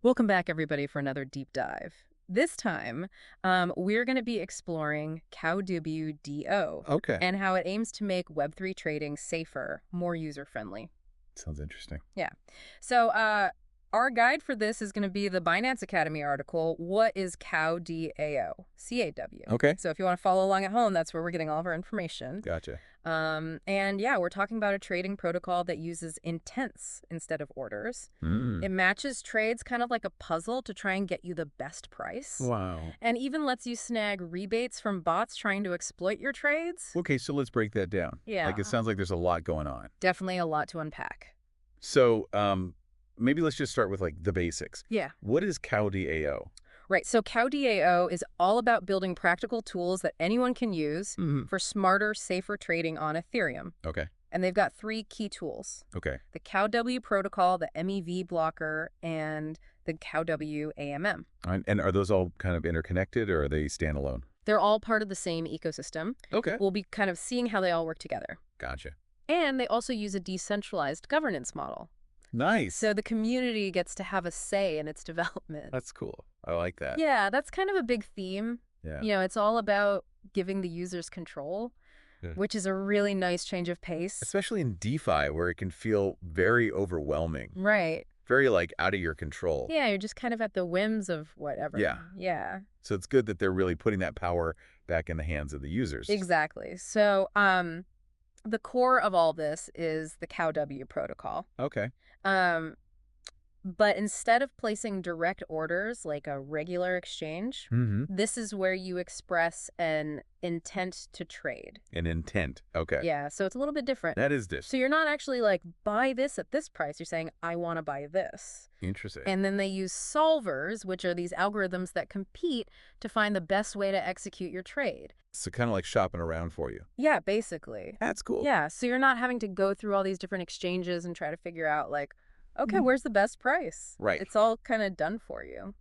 Welcome back, everybody, for another deep dive. This time, we're going to be exploring CoW Okay. and how it aims to make Web3 trading safer, more user-friendly. Sounds interesting. Yeah. So, our guide for this is going to be the Binance Academy article, What is CoW? CAW. Okay. So if you want to follow along at home, that's where we're getting all of our information. Gotcha. And yeah, we're talking about a trading protocol that uses intents instead of orders. It Mm. matches trades kind of like a puzzle to try and get you the best price, Wow. and even lets you snag rebates from bots trying to exploit your trades. Okay, so let's break that down. Like, it Yeah, sounds like there's a lot going on. definitely a lot to unpack. So, maybe let's just start with like the basics. Yeah. What is CowDAO? Right, so CowDAO is all about building practical tools that anyone can use Mm-hmm. for smarter, safer trading on Ethereum. Okay. And they've got three key tools: Okay. the CoW protocol, the MEV Blocker, and the CoW AMM. And are those all kind of interconnected or are they standalone? They're all part of the same ecosystem. Okay. We'll be kind of seeing how they all work together. Gotcha. And they also use a decentralized governance model. Nice. So the community gets to have a say in its development. That's cool. I like that. Yeah, that's kind of a big theme. Yeah. You know, it's all about giving the users control, Yeah. which is a really nice change of pace. Especially in DeFi where it can feel very overwhelming, Right. very like out of your control. Yeah, you're just kind of at the whims of whatever. Yeah. Yeah, So it's good that they're really putting that power back in the hands of the users. exactly. So, the core of all this is the CoW protocol. Okay. Um, But instead of placing direct orders like a regular exchange, Mm-hmm. this is where you express an intent to trade. An intent. Okay. Yeah, so it's a little bit different. That is this. So you're not actually like, buy this at this price. You're saying, I want to buy this. Interesting. And then they use solvers, which are these algorithms that compete to find the best way to execute your trade. So kind of like shopping around for you. Yeah, basically. That's cool. Yeah, so you're not having to go through all these different exchanges and try to figure out like, okay, Mhm. where's the best price? Right. It's all kind of done for you.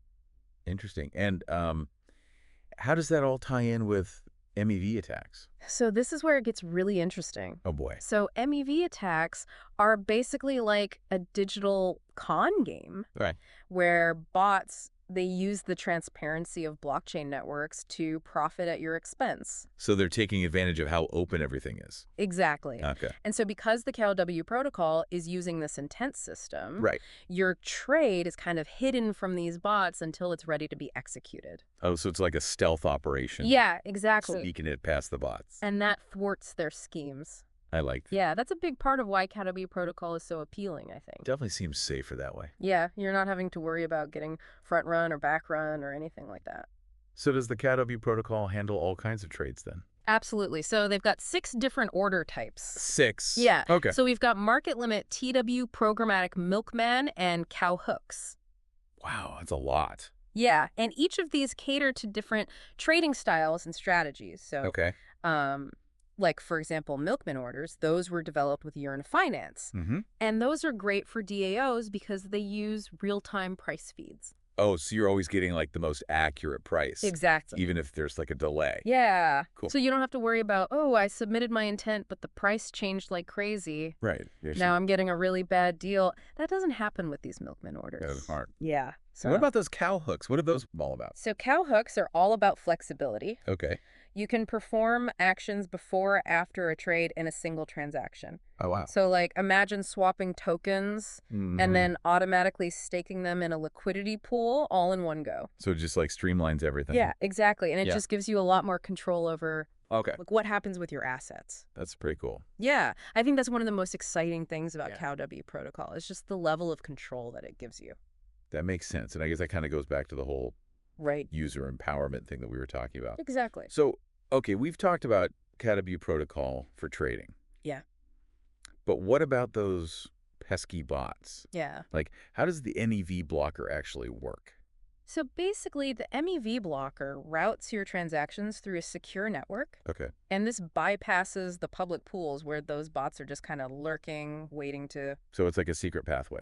Interesting. And how does that all tie in with MEV attacks? So this is where it gets really interesting. Oh boy. So MEV attacks are basically like a digital con game Right. where bots, they use the transparency of blockchain networks to profit at your expense. So they're taking advantage of how open everything is. Exactly. Okay. And so because the CoW protocol is using this intent system, Right. your trade is kind of hidden from these bots until it's ready to be executed. Oh, so it's like a stealth operation. Yeah, exactly. Sneaking it past the bots. And that thwarts their schemes. I like that. Yeah, that's a big part of why CoW protocol is so appealing, I think. Definitely seems safer that way. Yeah, you're not having to worry about getting front run or back run or anything like that. So does the CowW protocol handle all kinds of trades then? Absolutely. So they've got 6 different order types. 6. Yeah. Okay. So we've got market limit, TW, programmatic milkman, and cow hooks. Wow, that's a lot. Yeah, and each of these cater to different trading styles and strategies. So, Okay. like, for example, milkman orders, those were developed with Yearn Finance. Mm-hmm. And those are great for DAOs because they use real-time price feeds. Oh, so you're always getting like the most accurate price. Exactly. Even if there's like a delay. Yeah. Cool. So you don't have to worry about, oh, I submitted my intent, but the price changed like crazy. Right. Now I'm getting a really bad deal. That doesn't happen with these milkman orders. That is smart. Yeah. So what about those cow hooks? What are those all about? So cow hooks are all about flexibility. Okay. You can perform actions before or after a trade in a single transaction. Oh, wow. So like imagine swapping tokens Mhm. and then automatically staking them in a liquidity pool all in one go. So it just like streamlines everything. Yeah, exactly. And it Yeah. just gives you a lot more control over Okay. like what happens with your assets. That's pretty cool. Yeah, I think that's one of the most exciting things about Yeah. CoW protocol. It's just the level of control that it gives you. That makes sense. And I guess that kind of goes back to the whole Right. user empowerment thing that we were talking about. Exactly. So, okay, we've talked about CowW protocol for trading. Yeah. But what about those pesky bots? Yeah. Like, how does the MEV blocker actually work? So basically, the MEV blocker routes your transactions through a secure network, Okay. and this bypasses the public pools where those bots are just kind of lurking, waiting to... So it's like a secret pathway.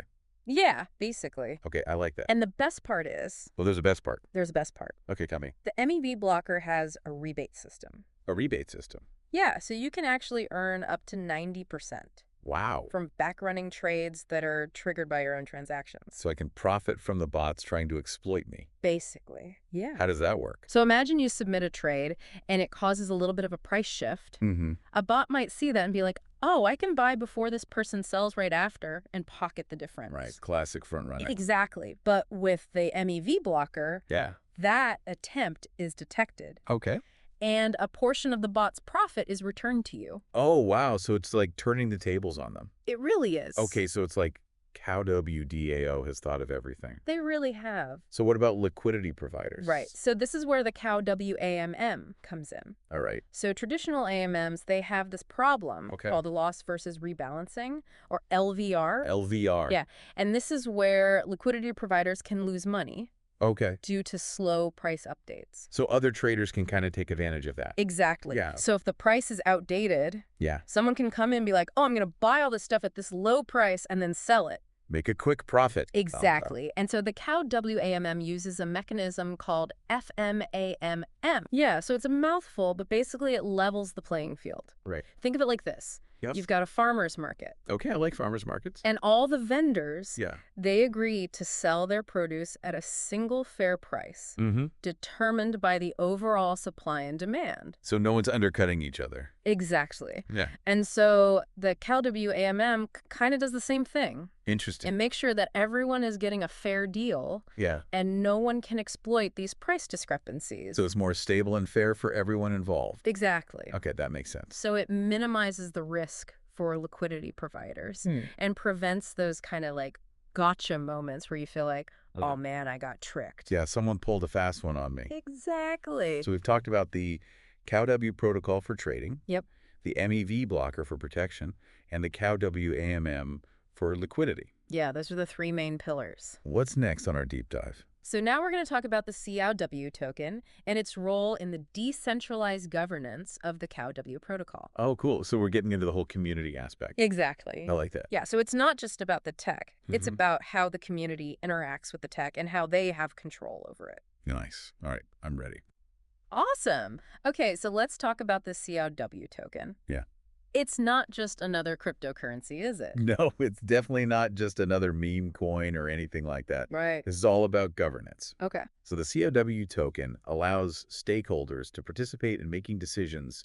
Yeah, basically. Okay, I like that. And the best part is, Well, there's a best part. there's a best part. Okay, tell me. The MEV blocker has a rebate system. A rebate system. Yeah, so you can actually earn up to 90%. Wow. from back-running trades that are triggered by your own transactions. So I can profit from the bots trying to exploit me. Basically. Yeah. How does that work? So imagine you submit a trade and it causes a little bit of a price shift. Mm-hmm. A bot might see that and be like, oh, I can buy before this person sells right after and pocket the difference. Right. Classic front runner. Exactly. But with the MEV blocker, Yeah. that attempt is detected. Okay. And a portion of the bot's profit is returned to you. Oh, wow. So it's like turning the tables on them. It really is. Okay, so it's like CoW DAO has thought of everything. They really have. So what about liquidity providers? Right. So this is where the CoW AMM comes in. All right. So traditional AMMs, they have this problem called loss versus rebalancing, or LVR. LVR. Yeah. And this is where liquidity providers can lose money Okay. due to slow price updates. So other traders can kind of take advantage of that. Exactly. Yeah. So if the price is outdated, Yeah. someone can come in and be like, oh, I'm going to buy all this stuff at this low price and then sell it. Make a quick profit. Exactly. And so the CoW AMM uses a mechanism called FMAMM. Yeah, so it's a mouthful, but basically it levels the playing field. Right. Think of it like this. Yep. You've got a farmer's market. Okay, I like farmers markets. And all the vendors, Yeah. they agree to sell their produce at a single fair price, Mm-hmm. determined by the overall supply and demand. So no one's undercutting each other. Exactly. Yeah. And so the CoW AMM kind of does the same thing. Interesting. And make sure that everyone is getting a fair deal Yeah. and no one can exploit these price discrepancies. So it's more stable and fair for everyone involved. Exactly. Okay, that makes sense. So it minimizes the risk for liquidity providers and prevents those kind of like gotcha moments where you feel like, oh man, I got tricked. Yeah, someone pulled a fast one on me. Exactly. So we've talked about the CoW protocol for trading. Yep. The MEV blocker for protection, and the CoW AMM for liquidity. Yeah, those are the three main pillars. What's next on our deep dive? So now we're going to talk about the CoW token and its role in the decentralized governance of the CoW protocol. Oh, cool. So we're getting into the whole community aspect. Exactly. I like that. Yeah, so it's not just about the tech. It's about how the community interacts with the tech and how they have control over it. Nice. All right, I'm ready. Awesome. Okay, so let's talk about the CoW token. Yeah. It's not just another cryptocurrency, is it? No, it's definitely not just another meme coin or anything like that. Right. This is all about governance. Okay. So the CoW token allows stakeholders to participate in making decisions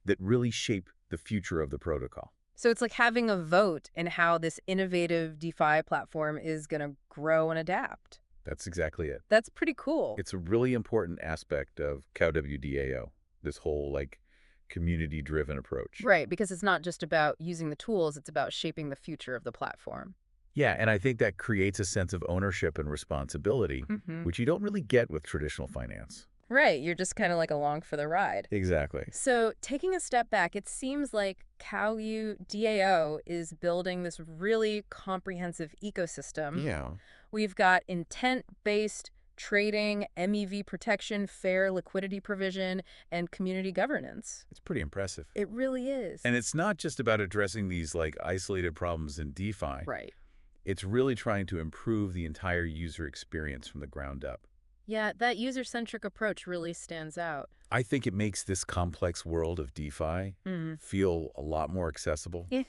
that really shape the future of the protocol. So it's like having a vote in how this innovative DeFi platform is going to grow and adapt. That's exactly it. That's pretty cool. It's a really important aspect of CoW DAO, this whole like community-driven approach. Right, because it's not just about using the tools, it's about shaping the future of the platform. Yeah, and I think that creates a sense of ownership and responsibility, which you don't really get with traditional finance. Right, you're just kind of like along for the ride. Exactly. So taking a step back, it seems like CoW DAO is building this really comprehensive ecosystem. Yeah. We've got intent-based trading, MEV protection, fair liquidity provision, and community governance. It's pretty impressive. It really is. And it's not just about addressing these like isolated problems in DeFi. Right. It's really trying to improve the entire user experience from the ground up. Yeah, that user-centric approach really stands out. I think it makes this complex world of DeFi feel a lot more accessible Yeah.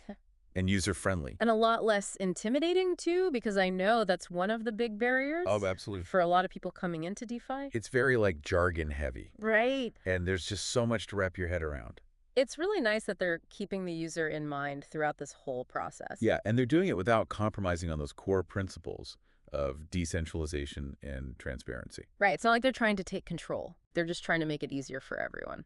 and user-friendly. And a lot less intimidating, too, because I know that's one of the big barriers. Oh, absolutely. For a lot of people coming into DeFi. It's very like jargon heavy. Right. And there's just so much to wrap your head around. It's really nice that they're keeping the user in mind throughout this whole process. Yeah, and they're doing it without compromising on those core principles of decentralization and transparency. Right. It's not like they're trying to take control. They're just trying to make it easier for everyone.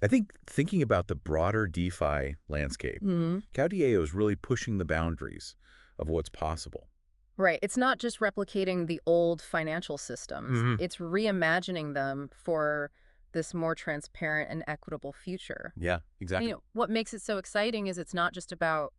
I think thinking about the broader DeFi landscape, CoW DAO is really pushing the boundaries of what's possible. Right. It's not just replicating the old financial systems. It's reimagining them for this more transparent and equitable future. Yeah, exactly. You know, what makes it so exciting is it's not just about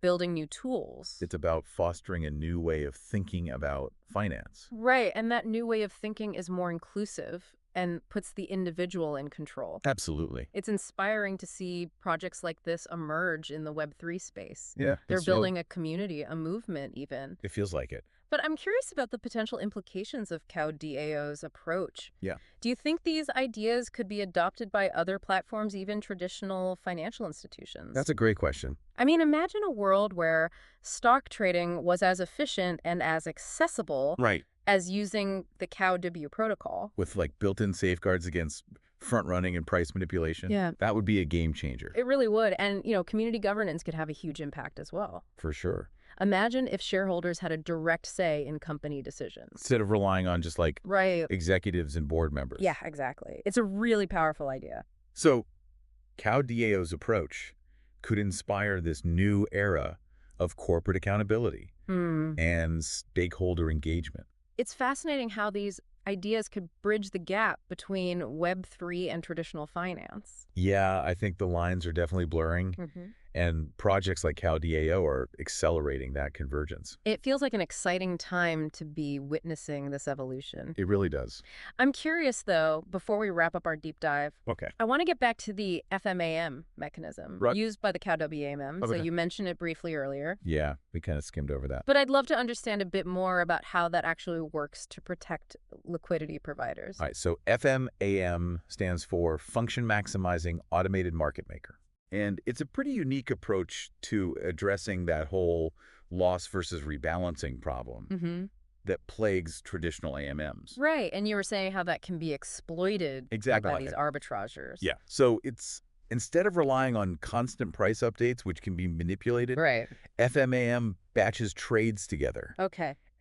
building new tools. It's about fostering a new way of thinking about finance. Right. And that new way of thinking is more inclusive and puts the individual in control. Absolutely. It's inspiring to see projects like this emerge in the Web3 space. Yeah. They're building a community, a movement even. It feels like it. But I'm curious about the potential implications of CoW DAO's approach. Yeah. Do you think these ideas could be adopted by other platforms, even traditional financial institutions? That's a great question. I mean, imagine a world where stock trading was as efficient and as accessible Right. as using the CoW protocol. With like built-in safeguards against front running and price manipulation. Yeah. That would be a game changer. It really would. And, community governance could have a huge impact as well. For sure. Imagine if shareholders had a direct say in company decisions. Instead of relying on just like Right. executives and board members. Yeah, exactly. It's a really powerful idea. So CoW DAO's approach could inspire this new era of corporate accountability and stakeholder engagement. It's fascinating how these ideas could bridge the gap between Web3 and traditional finance. Yeah, I think the lines are definitely blurring, and projects like CoW DAO are accelerating that convergence. It feels like an exciting time to be witnessing this evolution. It really does. I'm curious, though, before we wrap up our deep dive, Okay. I want to get back to the FMAM mechanism used by the CoW AMM. So you mentioned it briefly earlier. Yeah, we kind of skimmed over that. But I'd love to understand a bit more about how that actually works to protect liquidity providers. All right, so FMAM stands for Function Maximizing Automated Market Maker. And it's a pretty unique approach to addressing that whole loss versus rebalancing problem that plagues traditional AMMs. Right, and you were saying how that can be exploited by these arbitrageurs. Yeah, so it's instead of relying on constant price updates, which can be manipulated, FMAM batches trades together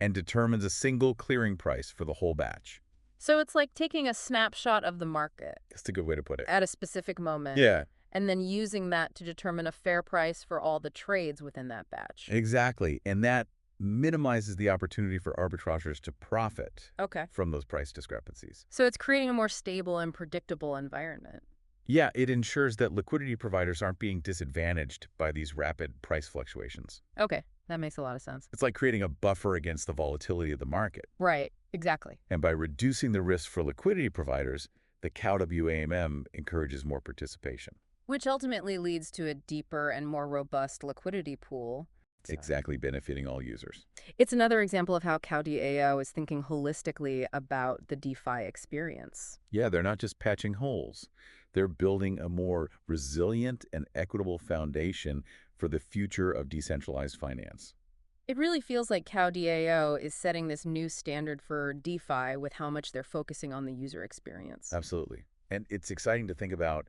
and determines a single clearing price for the whole batch. So it's like taking a snapshot of the market. That's a good way to put it. At a specific moment. Yeah. And then using that to determine a fair price for all the trades within that batch. Exactly. And that minimizes the opportunity for arbitrageurs to profit from those price discrepancies. So it's creating a more stable and predictable environment. Yeah, it ensures that liquidity providers aren't being disadvantaged by these rapid price fluctuations. Okay, that makes a lot of sense. It's like creating a buffer against the volatility of the market. Right, exactly. And by reducing the risk for liquidity providers, the CoW AMM encourages more participation. Which ultimately leads to a deeper and more robust liquidity pool. Exactly, benefiting all users. It's another example of how CoW DAO is thinking holistically about the DeFi experience. Yeah, they're not just patching holes. They're building a more resilient and equitable foundation for the future of decentralized finance. It really feels like CoW DAO is setting this new standard for DeFi with how much they're focusing on the user experience. Absolutely. And it's exciting to think about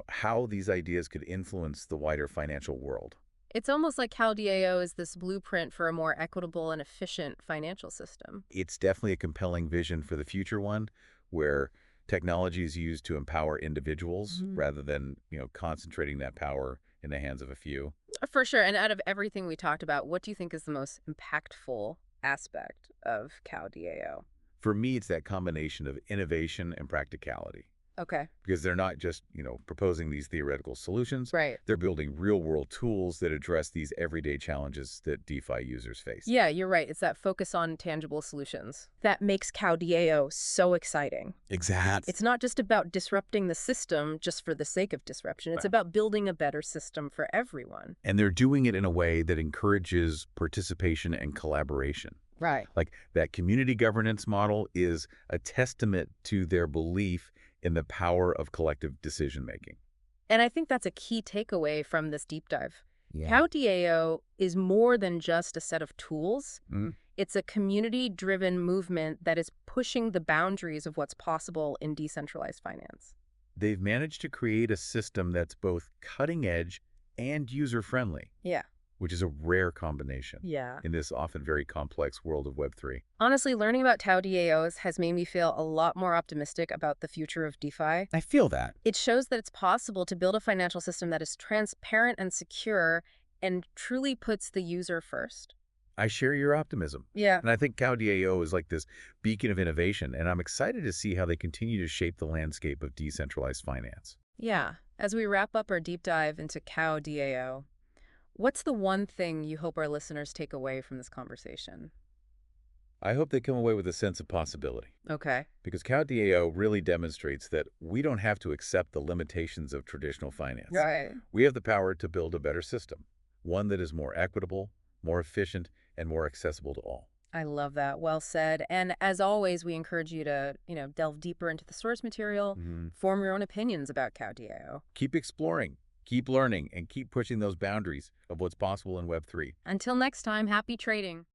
how these ideas could influence the wider financial world. It's almost like CoW DAO is this blueprint for a more equitable and efficient financial system. It's definitely a compelling vision for the future one, where technology is used to empower individuals rather than, concentrating that power in the hands of a few. For sure. And out of everything we talked about, what do you think is the most impactful aspect of CoW DAO? For me, it's that combination of innovation and practicality. Okay. Because they're not just, proposing these theoretical solutions. Right. They're building real-world tools that address these everyday challenges that DeFi users face. Yeah, you're right. It's that focus on tangible solutions that makes CoW DAO so exciting. Exactly. It's not just about disrupting the system just for the sake of disruption. It's about building a better system for everyone. And they're doing it in a way that encourages participation and collaboration. Right. Like that community governance model is a testament to their belief in the power of collective decision-making. And I think that's a key takeaway from this deep dive. Yeah. CoW DAO is more than just a set of tools. It's a community-driven movement that is pushing the boundaries of what's possible in decentralized finance. They've managed to create a system that's both cutting-edge and user-friendly. Yeah. Which is a rare combination in this often very complex world of Web3. Honestly, learning about CoW DAOs has made me feel a lot more optimistic about the future of DeFi. I feel that. It shows that it's possible to build a financial system that is transparent and secure and truly puts the user first. I share your optimism. Yeah. And I think CoW DAO is like this beacon of innovation, and I'm excited to see how they continue to shape the landscape of decentralized finance. Yeah. As we wrap up our deep dive into CoW DAO, what's the one thing you hope our listeners take away from this conversation? I hope they come away with a sense of possibility. Okay. Because CoW DAO really demonstrates that we don't have to accept the limitations of traditional finance. Right. We have the power to build a better system, one that is more equitable, more efficient, and more accessible to all. I love that. Well said. And as always, we encourage you to, delve deeper into the source material, form your own opinions about CoW DAO. Keep exploring, keep learning, and keep pushing those boundaries of what's possible in Web3. Until next time, happy trading.